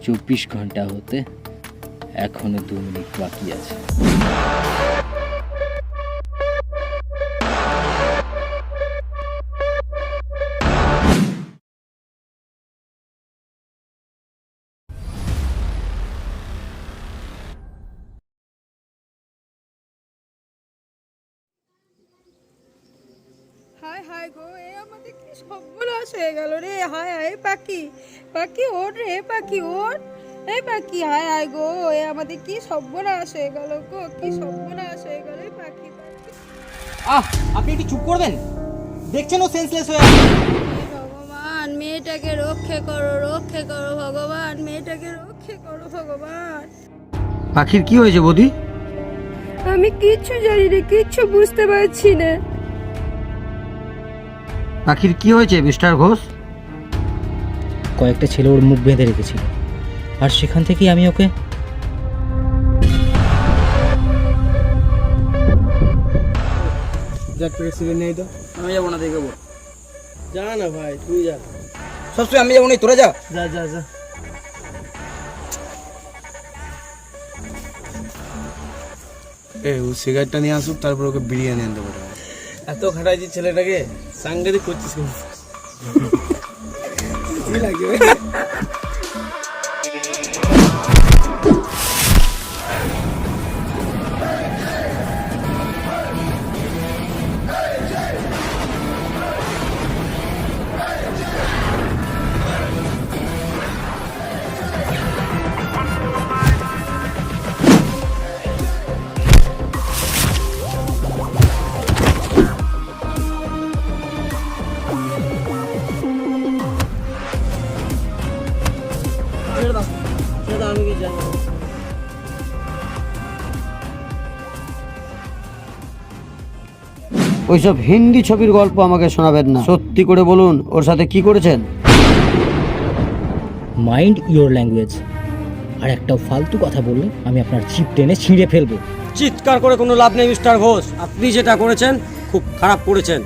24 ঘন্টা হতে এখনো 2 মিনিট বাকি আছে। হায় হায় গো, এ আমাদের কি সর্বনাশ হয়ে গেল রে। হায় হায় পাখি, পাখি ওঠ রে, পাখি ওঠ। এই পাখি, হায় হায় গো, এ আমাদের কি সর্বনাশ হয়ে গেল গো, কি সর্বনাশ হয়ে গেল। এই পাখি, পাখি। আপনি একটু চুপ করবেন? দেখছেন ও সেন্সলেস হয়ে আছে। ভগবান, মেয়েটাকে রক্ষে করো, রক্ষে করো ভগবান, মেয়েটাকে রক্ষে করো ভগবান। পাখির কি হয়েছে বৌদি? আমি কিচ্ছু জানি না, কিচ্ছু বুঝতে পারছি না। পাখির কি হয়েছে মিস্টার ঘোষ? কয়েকটা ছেলে ওর মুখ বেঁধে রেখেছিল, আর সেখান থেকেই আমি ওকে নেই তো আমি যাবো না, দেখবো। যা না ভাই, তুই যা। সবসময় আমি যাবো না, তোরা যা। যা যা যা। ও সিগারেটটা নিয়ে আসুক, তারপর ওকে বিরিয়ানি আনতে পারবে। এত খাটাইছি ছেলেটাকে, সাংঘাতিক করছিস কিন্তু। কি লাগে? আমি কি জানি? ওইসব হিন্দি ছবির গল্প আমাকে শোনাবেন না, সত্যি করে বলুন ওর সাথে কি করেছেন। Mind your language. আর একটাও ফালতু কথা বললে আমি আপনার জিভ টেনে ছিঁড়ে ফেলবো। চিৎকার করে কোনো লাভ নেই মিস্টার ঘোষ, আপনি যেটা করেছেন খুব খারাপ করেছেন।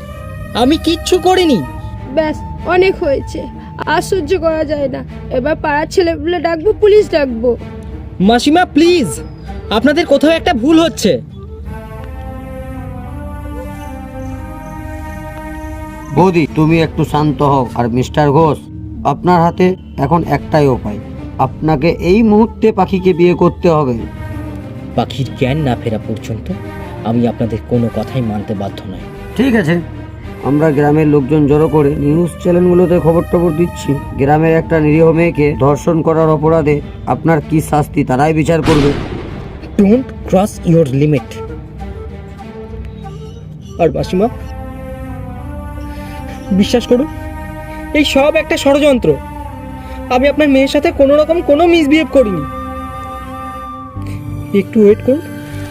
আমি কিচ্ছু করিনি। ব্যাস, অনেক হয়েছে, আর সহ্য করা যায় না। এবার পাড়ার ছেলেগুলো ডাকবো, পুলিশ ডাকবো। মাসিমা প্লিজ, আপনাদের কোথাও একটা ভুল হচ্ছে। বৌদি তুমি একটু শান্ত হও। আর মিস্টার ঘোষ, আপনার হাতে এখন একটাই উপায়, আপনাকে এই মুহূর্তে পাখিকে বিয়ে করতে হবে। পাখির জ্ঞান না ফেরা পর্যন্ত আমি আপনাদের কোনো কথাই মানতে বাধ্য নই। ঠিক আছে, আমরা গ্রামের লোকজন জড়ো করে নিউজ চ্যানেলগুলোতে খবর টবর দিচ্ছি। গ্রামের একটা নিরীহ মেয়েকে ধর্ষণ করার অপরাধে আপনার কি শাস্তি তারাই বিচার করবে। Don't cross your limit. আর মাসিমা বিশ্বাস করুন, এই সব একটা ষড়যন্ত্র। আমি আপনার মেয়ের সাথে কোনো রকম কোনো মিসবিহেভ করিনি। একটু ওয়েট করুন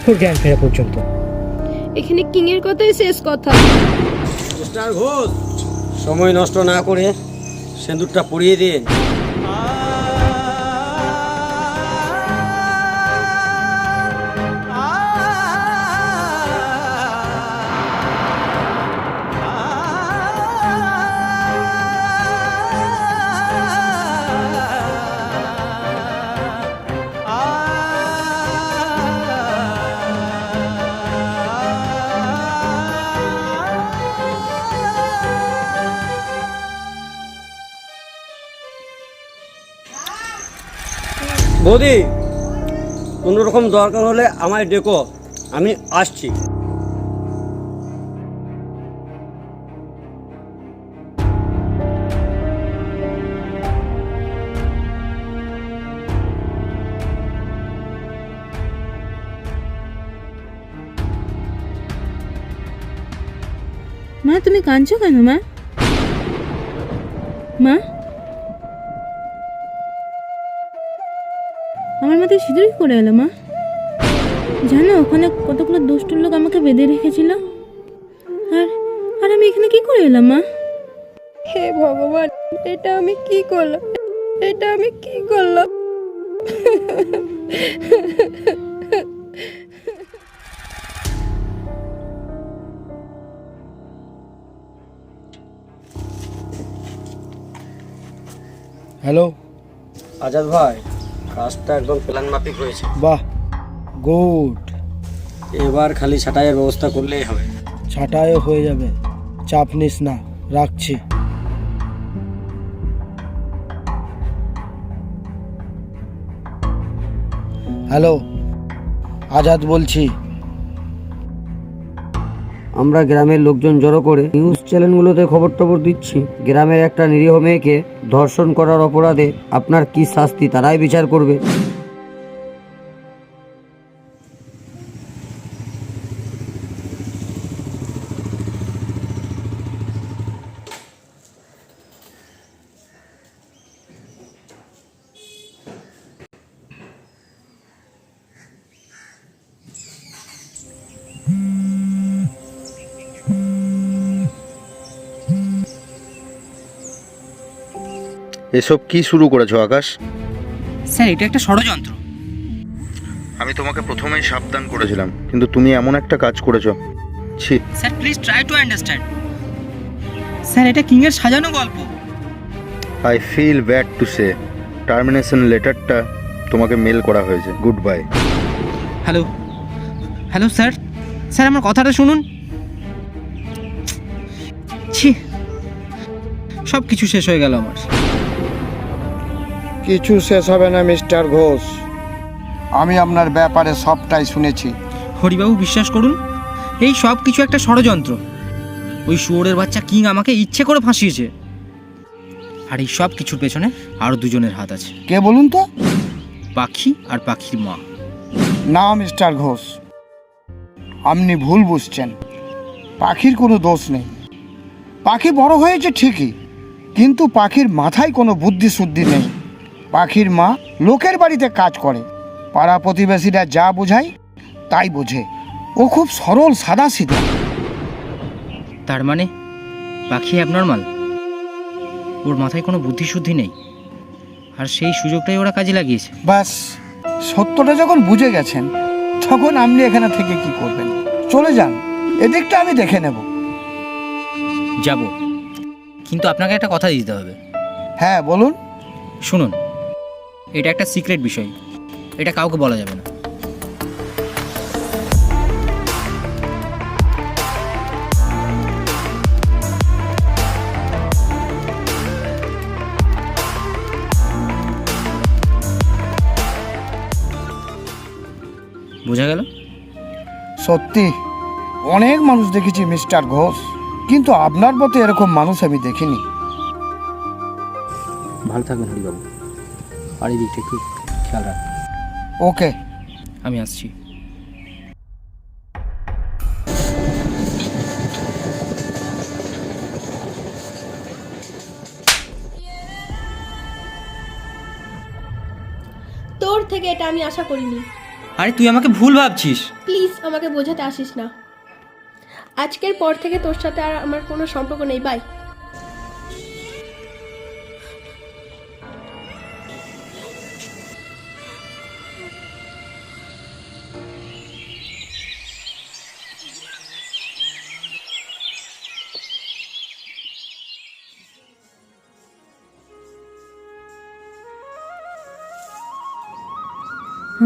ওর জ্ঞান ফেরা পর্যন্ত। এখানে কিং এর কথাই শেষ কথা। মিস্টার ঘোষ, সময় নষ্ট না করে সিঁদুরটা পরিয়ে দিন। বৌদি, কোনো রকম দরকার হলে আমায় ডেকো, আমি আসছি। মা, তুমি কাঁদছো কেন মা? মা, আমার মাথায় সিঁদুর করে এলো মা। জানো ওখানে কতগুলো দুষ্টুর লোক আমাকে বেঁধে রেখেছিল, আর আর আমি এখানে কি করে এলাম মা? হে ভগবান, এটা আমি কি করলাম, এটা আমি কি করলাম? হ্যালো আজাদ ভাই, কাজটা একদম প্ল্যান মাফিক হয়েছে। বাহ, গুড। এবার খালি ছাঁটাইয়ের ব্যবস্থা করলেই হবে। ছাঁটাইও হয়ে যাবে, চাপ নিস না। রাখছি। হ্যালো, আজাদ বলছি। আমরা গ্রামের লোকজন জড়ো করে নিউজ চ্যানেলগুলোতে খবর টবর দিচ্ছি, গ্রামের একটা নিরীহ মেয়েকে ধর্ষণ করার অপরাধে আপনার কি শাস্তি তারাই বিচার করবে। এসব কি শুরু করেছো আকাশ? স্যার এটা একটা ষড়যন্ত্র। আমি তোমাকে প্রথমেই সাবধান করেছিলাম, কিন্তু তুমি এমন একটা কাজ করেছো। ছি। Sir please try to understand. Sir এটা কিংয়ের সাজানো গল্প। I feel bad to say, termination লেটারটা তোমাকে মেল করা হয়েছে। Good bye. Hello hello sir, sir আমার কথাটা শুনুন। ছি, সব কিছু শেষ হয়ে গেল আমার। কিছু শেষ হবে না মিস্টার ঘোষ। আমি আপনার ব্যাপারে সবটাই শুনেছি। হরিবাবু বিশ্বাস করুন, এই সব কিছু একটা ষড়যন্ত্র। ওই শুয়োরের বাচ্চা কিং আমাকে ইচ্ছে করে ফাঁসিয়েছে। আর এই সব কিছুর পেছনে আরও দুজনের হাত আছে। কে বলুন তো? পাখি আর পাখির মা। না মিস্টার ঘোষ, আপনি ভুল বুঝছেন। পাখির কোনো দোষ নেই। পাখি বড় হয়েছে ঠিকই, কিন্তু পাখির মাথায় কোনো বুদ্ধি শুদ্ধি নেই। পাখির মা লোকের বাড়িতে কাজ করে, পাড়া প্রতিবেশীরা যা বোঝায় তাই বোঝে। ও খুব সরল সাদাসিধা। তার মানে পাখি অ্যাবনর্মাল, ওর মাথায় কোনো বুদ্ধি শুদ্ধি নেই, আর সেই সুযোগটাই ওরা কাজে লাগিয়েছে। ব্যাস, সত্যটা যখন বুঝে গেছেন তখন আপনি এখানে থেকে কি করবেন? চলে যান, এদিকটা আমি দেখে নেব। যাব, কিন্তু আপনাকে একটা কথা দিতে হবে। হ্যাঁ বলুন। শুনুন, এটা একটা সিক্রেট বিষয়, এটা কাউকে বলা যাবে না। বোঝা গেল? সত্যি অনেক মানুষ দেখেছি মিস্টার ঘোষ, কিন্তু আপনার মতো এরকম মানুষ আমি দেখিনি। ভালো থাকবেন হরিবাবু, আর এই দিকটা একটু খেয়াল রাখবেন। ওকে, আমি আসছি। তোর থেকে এটা আমি আশা করিনি। আরে তুই আমাকে ভুল ভাবছিস। প্লিজ আমাকে বোঝাতে আসিস না। আজকের পর থেকে তোর সাথে আর আমার কোনো সম্পর্ক নেই। বাই।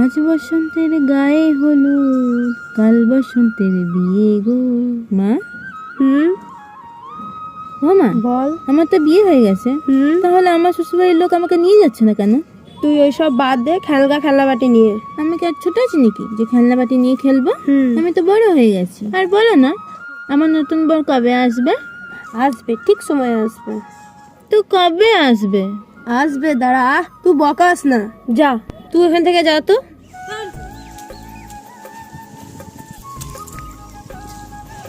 আজ বসন্তের গায়ে হলুদ, কাল বসন্তের বিয়ে গো। মা? ও মা বল। আমার তো বিয়ে হয়ে গেছে, তাহলে আমার শ্বশুরবাড়ির লোক আমাকে নিয়ে যাচ্ছে না কেন? তুই ওইসব বাদ দে, খেলনাবাটি নিয়ে। আমি কি আর ছোট আছি নাকি যে খেলনাবাটি নিয়ে খেলবো? আমি তো বড় হয়ে গেছি। আর বলো না, আমার নতুন বর কবে আসবে? আসবে, ঠিক সময় আসবে। তুই কবে আসবে? আসবে, দাঁড়া, তুই বকাস না। যা, তুই এখান থেকে যা তো।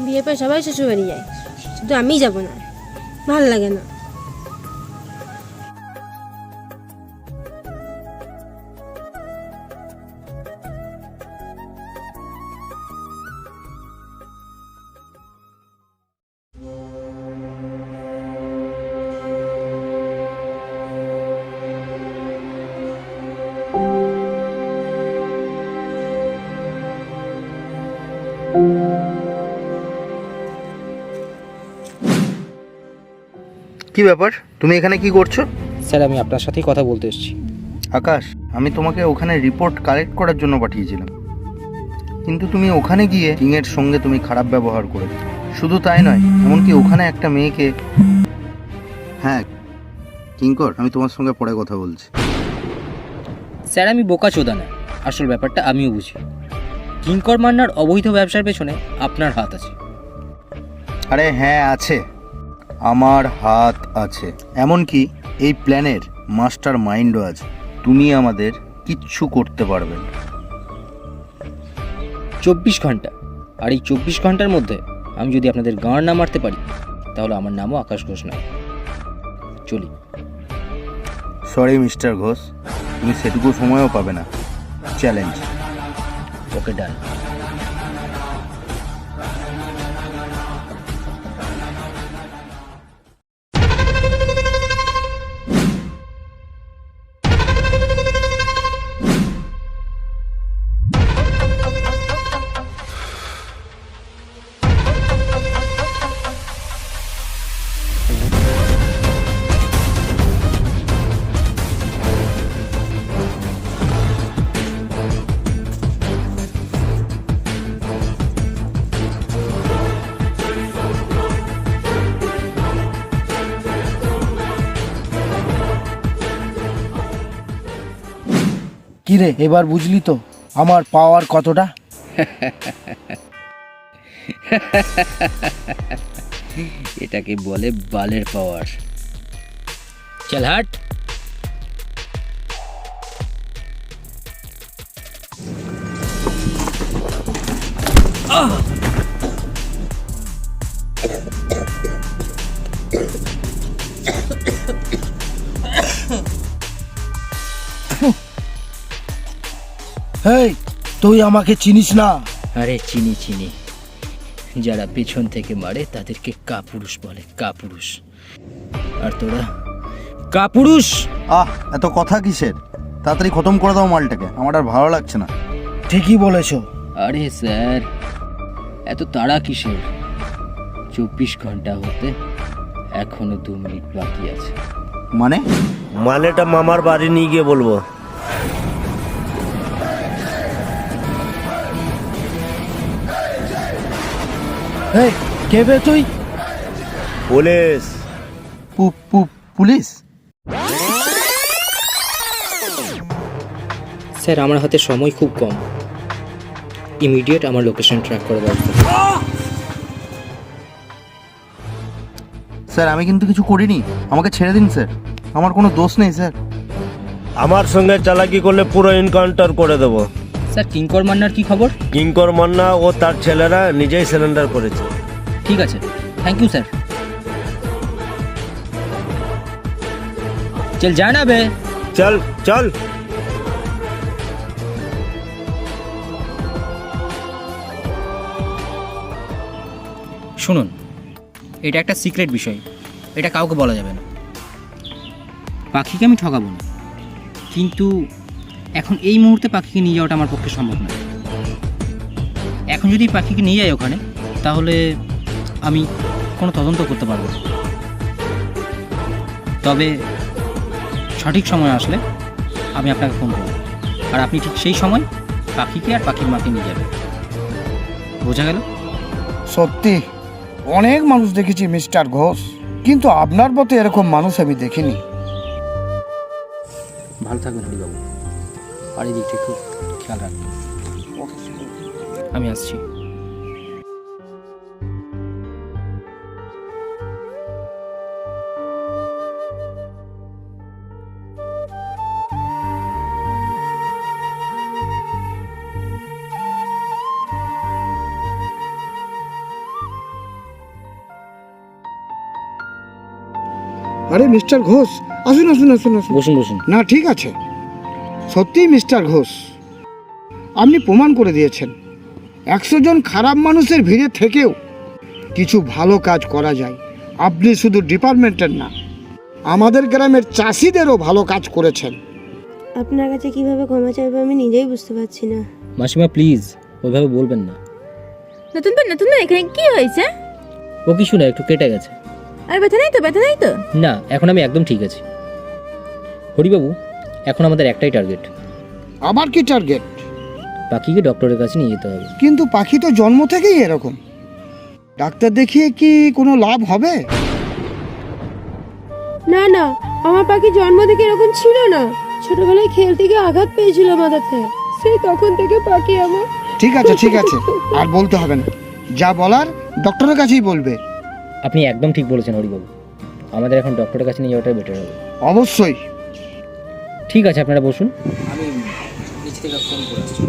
বিয়ে পর সবাই শ্বশুরবাড়ি যায়, শুধু আমি যাব না, ভালো লাগে না। কি ব্যাপার, তুমি এখানে কি করছো? স্যার আমি আপনার সাথেই কথা বলতে এসেছি। আকাশ, আমি তোমাকে ওখানে রিপোর্ট কালেক্ট করার জন্য পাঠিয়েছিলাম, কিন্তু তুমি ওখানে গিয়ে কিংয়ের সঙ্গে তুমি খারাপ ব্যবহার করেছো। শুধু তাই নয়, এমনকি ওখানে একটা মেয়েকে... হ্যাঁ কিঙ্কর, আমি তোমার সঙ্গে পরে কথা বলছি। স্যার আমি বোকা চোদা না, আসল ব্যাপারটা আমিও বুঝি। কিঙ্কর মান্নার অবৈধ ব্যবসার পেছনে আপনার হাত আছে। আরে হ্যাঁ আছে, আমার হাত আছে। এমনকি এই প্ল্যানের মাস্টার মাইন্ডও আছে। তুমি আমাদের কিচ্ছু করতে পারবে না। 24 ঘন্টা, আর এই 24 ঘন্টার মধ্যে আমি যদি আপনাদের গাঁড় না মারতে পারি, তাহলে আমার নামও আকাশ ঘোষ নয়। চলি। সরি মিস্টার ঘোষ, তুমি সেটুকু সময়ও পাবে না। চ্যালেঞ্জ। ওকে ডান। কিরে, এবার বুঝলি তো আমার পাওয়ার কতটা? এটাকে বলে বালের পাওয়ার। চল হাট। হেই, তুই আমাকে চিনিস না? আরে চিনি চিনি, যারা পেছন থেকে মারে তাদেরকে কাপুরুষ বলে, কাপুরুষ। আর তোরা কাপুরুষ। এত কথা কিসের? তাড়াতাড়ি খতম করে দাও মালটাকে, আমার আর ভালো লাগছে না। ঠিকই বলেছো। আরে স্যার, এত তাড়া কিসের? 24 ঘন্টা হতে এখনো 2 মিনিট বাকি আছে। মানেটা মামার বাড়ি নিয়ে গিয়ে বলবো। হেই, কে বে তুই? পুলিশ। পুলিশ? স্যার আমার হাতে সময় খুব কম, ইমিডিয়েট আমার লোকেশন ট্র্যাক করে ব্যবস্থা। স্যার আমি কিন্তু কিছু করিনি, আমাকে ছেড়ে দিন স্যার, আমার কোনো দোষ নেই স্যার। আমার সঙ্গে চালাকি করলে পুরো এনকাউন্টার করে দেবো। স্যার কিঙ্কর মান্নার কি খবর? কিঙ্কর মান্না ও তার ছেলেরা নিজেই সারেন্ডার করেছে। ঠিক আছে, থ্যাংক ইউ স্যার। চল জানা বে। চল চল। শুনুন, এটা একটা সিক্রেট বিষয়, এটা কাউকে বলা যাবে না। পাখিকে আমি ঠকাবো না, কিন্তু এখন এই মুহূর্তে পাখিকে নিয়ে যাওয়াটা আমার পক্ষে সম্ভব নয়। এখন যদি পাখিকে নিয়ে যাই ওখানে, তাহলে আমি কোনো তদন্ত করতে পারবো না। তবে সঠিক সময় আসলে আমি আপনাকে ফোন করব, আর আপনি ঠিক সেই সময় পাখিকে আর পাখির মাকে নিয়ে যাবেন। বোঝা গেল? সত্যি অনেক মানুষ দেখেছি মিস্টার ঘোষ, কিন্তু আপনার মতো এরকম মানুষ আমি দেখিনি। ভালো থাকবেন হরিবাবু, আর এই দিকটা একটু খেয়াল রাখবেন। আমি আসছি। আরে মিস্টার ঘোষ, আসুন আসুন আসুন আসুন। বসুন বসুন। না ঠিক আছে, সত্যি মিস্টার ঘোষ, আপনি প্রমাণ করে দিয়েছেন 100 জন খারাপ মানুষের ভিড়ে থেকেও কিছু ভালো কাজ করা যায়। আপনি শুধু ডিপার্টমেন্টের না, আমাদের গ্রামের চাষিদেরও ভালো কাজ করেছেন। আপনার কাছে কিভাবে ক্ষমা চাইবো আমি নিজেই বুঝতে পারছি না। মাসিমা প্লিজ ওইভাবে বলবেন না। নতুন এখানে কি হয়েছে? ও কিছু না, একটু কেটে গেছে। আর ব্যথা নাই তো? না, এখন আমি একদম ঠিক আছি। হরিবাবু, এখন আমাদের একটাই টার্গেট, আবার কি টার্গেট? পাখিকে ডক্টরের কাছে নিয়ে যেতে হবে। কিন্তু পাখি তো জন্ম থেকেই এরকম, ডাক্তার দেখিয়ে কি কোনো লাভ হবে? না না, আমার পাখি জন্ম থেকে এরকম ছিল না। ছোটবেলায় খেলতে গিয়ে আঘাত পেয়েছিল মাথাতে, সেই তখন থেকে পাখি আমার। ঠিক আছে ঠিক আছে, আর বলতে হবে না, যা বলার ডক্টরের কাছেই বলবে। আপনি একদম ঠিক বলেছেন হরিবাবু, আমাদের এখন ডক্টরের কাছে নিয়ে যাওয়াটাই বেটার হবে। অবশ্যই। ঠিক আছে, আপনারা বসুন। আমি নিচ থেকে ফোন করে আসছি।